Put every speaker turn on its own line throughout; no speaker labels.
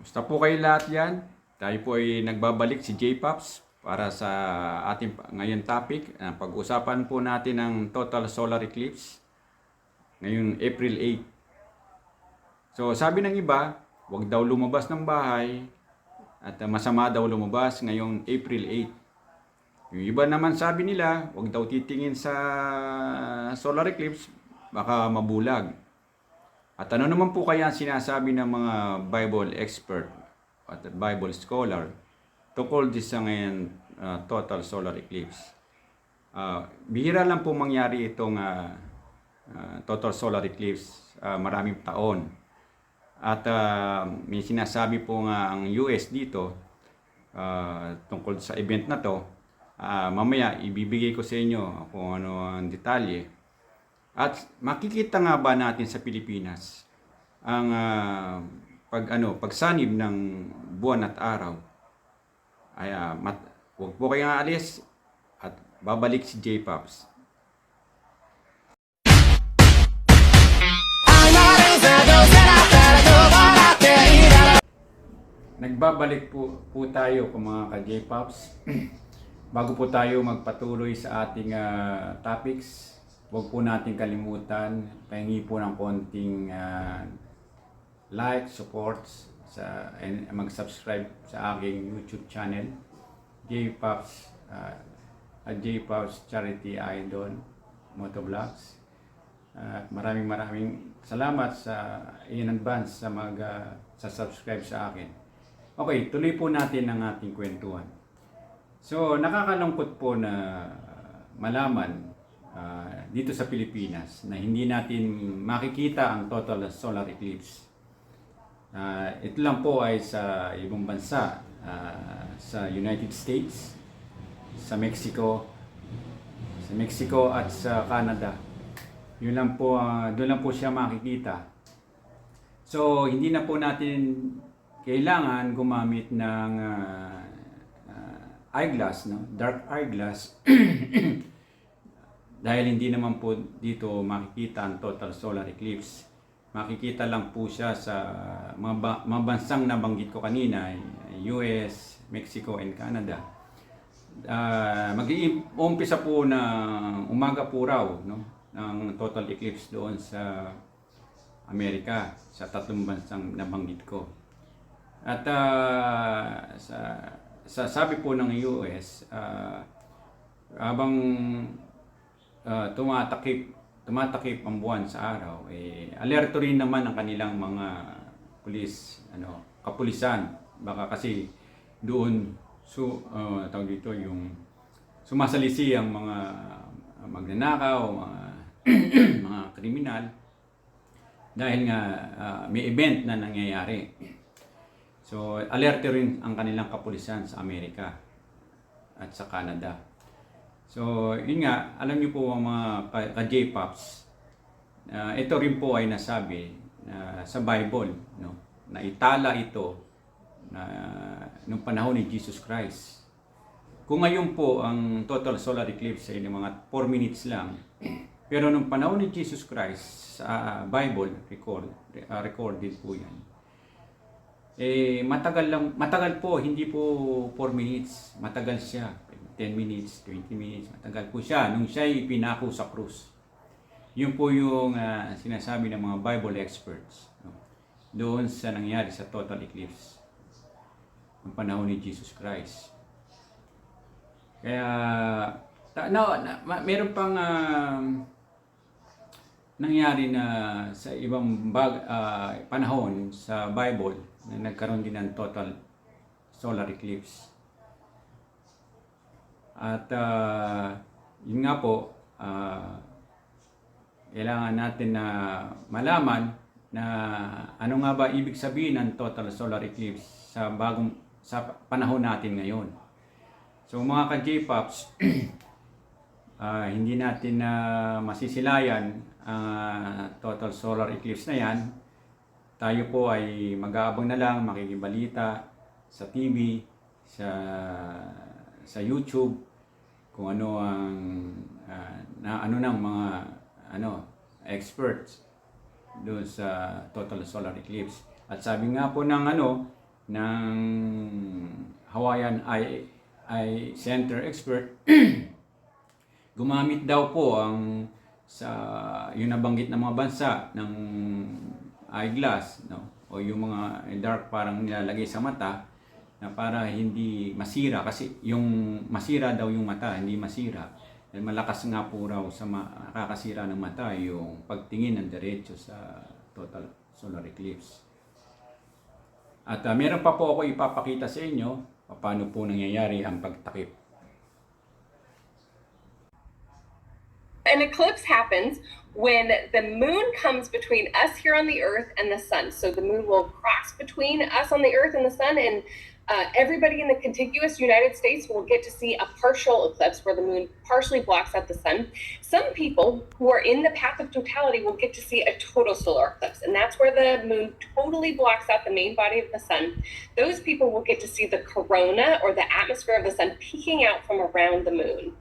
Basta po kayo lahat yan. Tayo po ay nagbabalik si J-Pops para sa ating ngayon topic. Pag-usapan po natin ang total solar eclipse ngayong April 8. So sabi ng iba, huwag daw lumabas ng bahay at masama daw lumabas ngayong April 8. Yung iba naman sabi nila, huwag daw titingin sa solar eclipse, baka mabulag. At ano naman po kaya ang sinasabi ng mga Bible expert at Bible scholar tungkol sa ngayon total solar eclipse? Bihira lang po mangyari itong total solar eclipse maraming taon. At may sinasabi po nga ang US dito tungkol sa event na to. Mamaya ibibigay ko sa inyo kung ano ang detalye. At makikita nga ba natin sa Pilipinas ang pagsanib ng buwan at araw? Ay huwag po kayong aalis at babalik si J-Pops. Nagbabalik po tayo kung mga ka-J-Pops. Bago po tayo magpatuloy sa ating topics, huwag po natin kalimutan, pahingi po ng konting like, support, and mag-subscribe sa aking YouTube channel, J-Pops, J-Pops Charity Idol Motovlogs. Maraming salamat in advance sa subscribe sa akin. Okay, tuloy po natin ang ating kwentuhan. So, nakakalungkot po na malaman dito sa Pilipinas na hindi natin makikita ang total solar eclipse. Ito lang po ay sa ibang bansa, sa United States, sa Mexico at sa Canada. Yun lang po, doon lang po siya makikita. So, hindi na po natin kailangan gumamit ng eyeglass, no? Dark eyeglass. Dahil hindi naman po dito makikita ang total solar eclipse. Makikita lang po siya sa mga bansang nabanggit ko kanina, US, Mexico, and Canada. Mag-uumpisa po na umaga po raw, no, ng total eclipse doon sa Amerika, sa tatlong bansang nabanggit ko. At sa sabi po ng US, habang tumatakip ang buwan sa araw, alerto rin naman ang kanilang mga kapulisan. Baka kasi doon tawag dito yung sumasalisi ang mga magnanakaw, mga mga kriminal, dahil nga may event na nangyayari. So, alerto rin ang kanilang kapulisan sa Amerika at sa Canada. So, yun nga, alam niyo po ang mga ka-J-Pops, ito rin po ay nasabi sa Bible, no? Na itala ito nung panahon ni Jesus Christ. Kung ngayon po ang total solar eclipse ay mga 4 minutes lang, pero nung panahon ni Jesus Christ sa Bible recorded po yan. Matagal po, hindi po 4 minutes, matagal siya, 10 minutes, 20 minutes, matagal po siya nung siya ipinako sa krus. Yun po yung sinasabi ng mga Bible experts, no? Doon sa nangyari sa total eclipse ng panahon ni Jesus Christ. Kaya meron pang nangyari na sa ibang panahon sa Bible na nagkaroon din ng total solar eclipse. At yun nga po, kailangan natin na malaman na ano nga ba ibig sabihin ng total solar eclipse sa panahon natin ngayon. So mga ka-J-Pops, hindi natin masisilayan ang total solar eclipse na yan. Tayo po ay mag-aabang na lang, makikibalita sa TV, sa YouTube, kung ano ang ng mga experts doon sa total solar eclipse. At sabi nga po ng ng Hawaiian Eye Center expert, gumamit daw po ang sa yung nabanggit ng mga bansa ng eyeglass, no? O yung mga dark parang nilalagay sa mata na para hindi masira, kasi yung masira daw yung mata, hindi masira. Dahil malakas nga po raw sa nakakasira ng mata yung pagtingin ng diretso sa total solar eclipse. At meron pa po ako ipapakita sa inyo paano po nangyayari ang pagtakip.
An eclipse happens when the moon comes between us here on the earth and the sun. So the moon will cross between us on the earth and the sun, and everybody in the contiguous United States will get to see a partial eclipse where the moon partially blocks out the sun. Some people who are in the path of totality will get to see a total solar eclipse, and that's where the moon totally blocks out the main body of the sun. Those people will get to see the corona, or the atmosphere of the sun, peeking out from around the moon.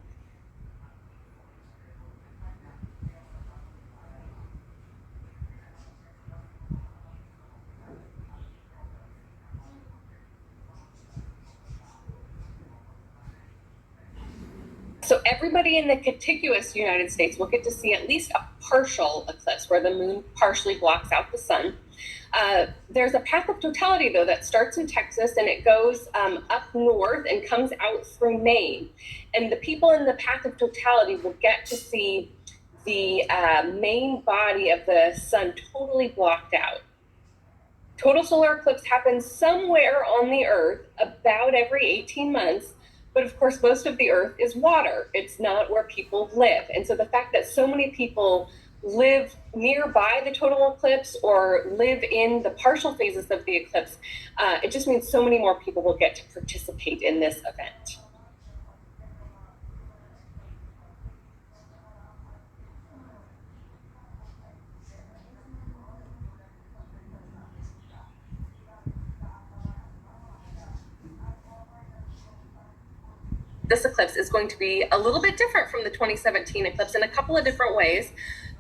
So everybody in the contiguous United States will get to see at least a partial eclipse where the moon partially blocks out the sun. There's a path of totality, though, that starts in Texas and it goes up north and comes out through Maine. And the people in the path of totality will get to see the main body of the sun totally blocked out. Total solar eclipse happens somewhere on the earth about every 18 months. But of course, most of the earth is water. It's not where people live. And so the fact that so many people live nearby the total eclipse or live in the partial phases of the eclipse, it just means so many more people will get to participate in this event. This eclipse is going to be a little bit different from the 2017 eclipse in a couple of different ways.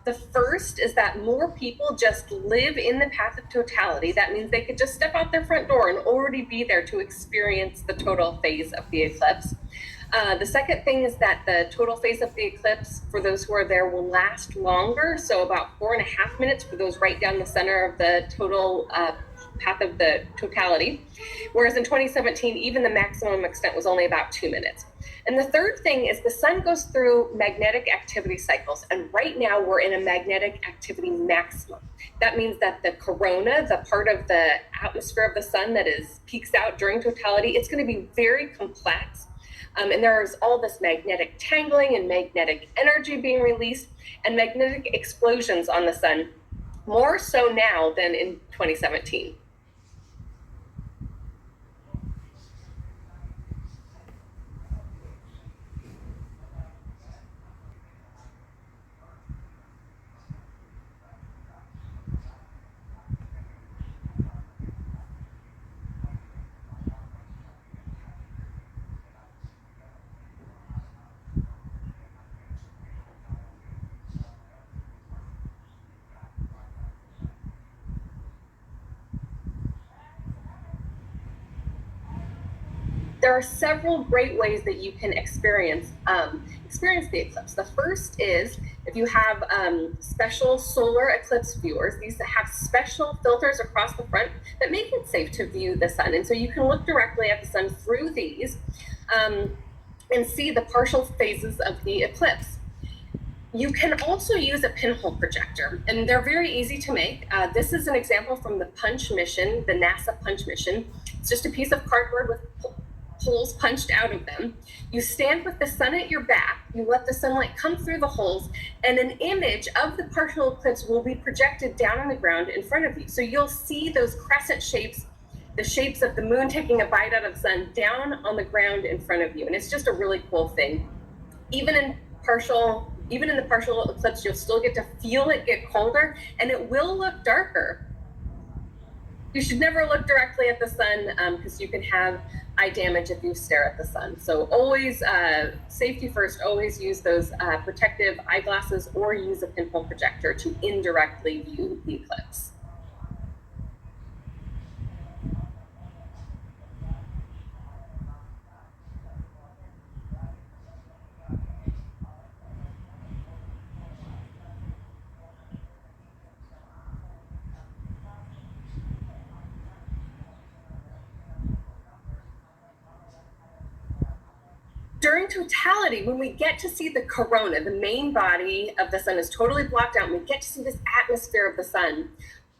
The first is that more people just live in the path of totality. That means they could just step out their front door and already be there to experience the total phase of the eclipse. The second thing is that the total phase of the eclipse, for those who are there, will last longer. So about 4.5 minutes for those right down the center of the total path of the totality. Whereas in 2017, even the maximum extent was only about 2 minutes. And the third thing is the sun goes through magnetic activity cycles. And right now we're in a magnetic activity maximum. That means that the corona, the part of the atmosphere of the sun that peaks out during totality, it's going to be very complex. And there's all this magnetic tangling and magnetic energy being released and magnetic explosions on the sun, more so now than in 2017. There are several great ways that you can experience the eclipse. The first is if you have special solar eclipse viewers. These have special filters across the front that make it safe to view the sun. And so you can look directly at the sun through these and see the partial phases of the eclipse. You can also use a pinhole projector, and they're very easy to make. This is an example from the Punch mission, the NASA Punch mission. It's just a piece of cardboard with holes punched out of them. You stand with the sun at your back, you let the sunlight come through the holes, and an image of the partial eclipse will be projected down on the ground in front of you. So you'll see those crescent shapes, the shapes of the moon taking a bite out of the sun, down on the ground in front of you. And it's just a really cool thing. Even in the partial eclipse, you'll still get to feel it get colder, and it will look darker. You should never look directly at the sun because you can have eye damage if you stare at the sun. So always, safety first, always use those protective eyeglasses or use a pinhole projector to indirectly view the eclipse. during totality, when we get to see the corona, the main body of the sun is totally blocked out, and we get to see this atmosphere of the sun,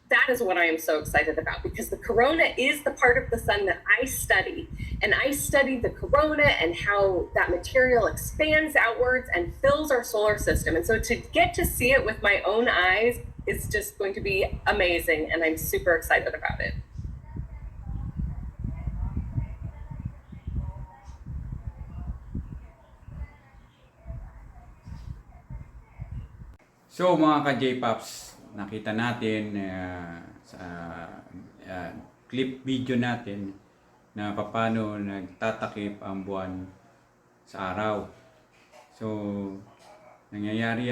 that is what I am so excited about, because the corona is the part of the sun that I study. And I study the corona and how that material expands outwards and fills our solar system. And so to get to see it with my own eyes is just going to be amazing. And I'm super excited about it.
So mga ka-J-Pops, nakita natin sa clip video natin na paano nagtatakip ang buwan sa araw. So mangyayari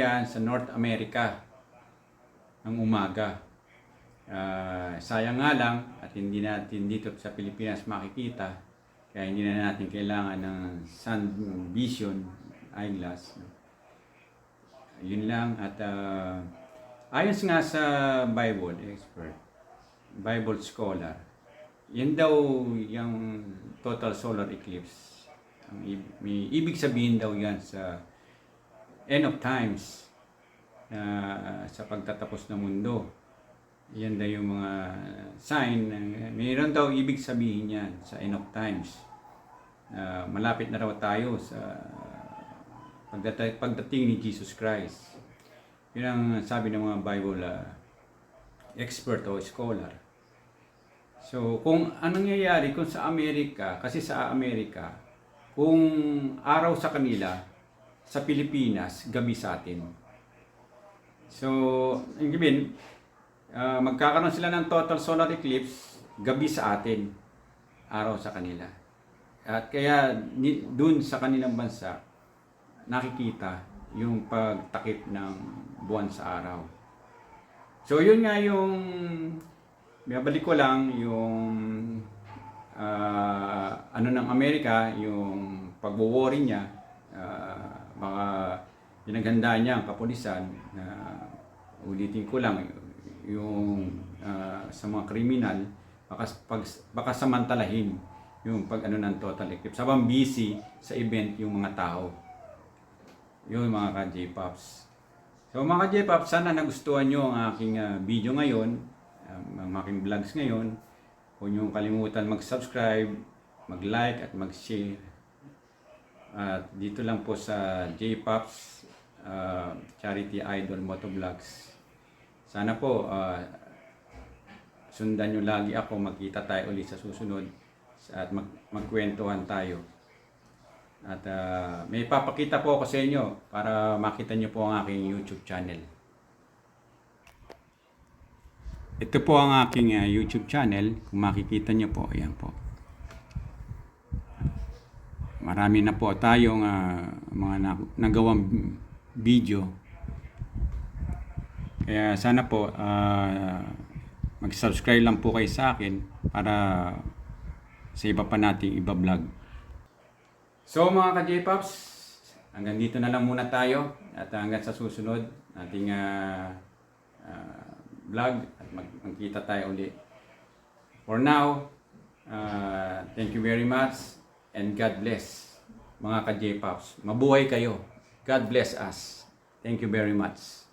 yan sa North America ng umaga. Sayang nga lang at hindi natin dito sa Pilipinas makikita, kaya hindi na natin kailangan ng sun vision eyeglass. Yun lang. At ayon nga sa Bible expert, Bible scholar, yan daw yung total solar eclipse. May ibig sabihin daw yan sa end of times, sa pagtatapos ng mundo. Yan daw yung mga sign. Mayroon daw ibig sabihin yan sa end of times. Malapit na raw tayo sa pagdating ni Jesus Christ. Yun ang sabi ng mga Bible expert o scholar. So, kung anong nangyayari kung sa Amerika, kasi sa Amerika, kung araw sa kanila, sa Pilipinas, gabi sa atin. So, ang sabihin, magkakaroon sila ng total solar eclipse, gabi sa atin, araw sa kanila. At kaya, dun sa kanilang bansa, nakikita yung pagtakip ng buwan sa araw. So yun nga yung babalik ko lang yung ano ng Amerika, yung pagwo-worry niya, mga pinaghanda niya ang kapulisan na ulitin ko lang yung sa mga kriminal baka samantalahin yung pag ano ng total eclipse. Sabang busy sa event yung mga tao. Yun mga ka-J-Pops. So mga ka-J-Pops, sana nagustuhan nyo ang aking video ngayon, ang aking vlogs ngayon. Huwag nyo kalimutan mag-subscribe, mag-like at mag-share. At dito lang po sa J-Pops Charity Idol Motovlogs. Sana po sundan nyo lagi ako, magkita tayo ulit sa susunod at magkwentuhan tayo. At may papakita po ako sa inyo para makita nyo po ang aking YouTube channel. Ito po ang aking YouTube channel. Kung makikita nyo po, ayan po. Marami na po tayong mga nagawang video. Kaya sana po mag-subscribe lang po kayo sa akin para sa iba pa nating iba-vlog. So mga ka-J-Pops, hanggang dito na lang muna tayo at hanggang sa susunod nating vlog at magkita tayo ulit. For now, thank you very much and God bless mga ka-J-Pops. Mabuhay kayo. God bless us. Thank you very much.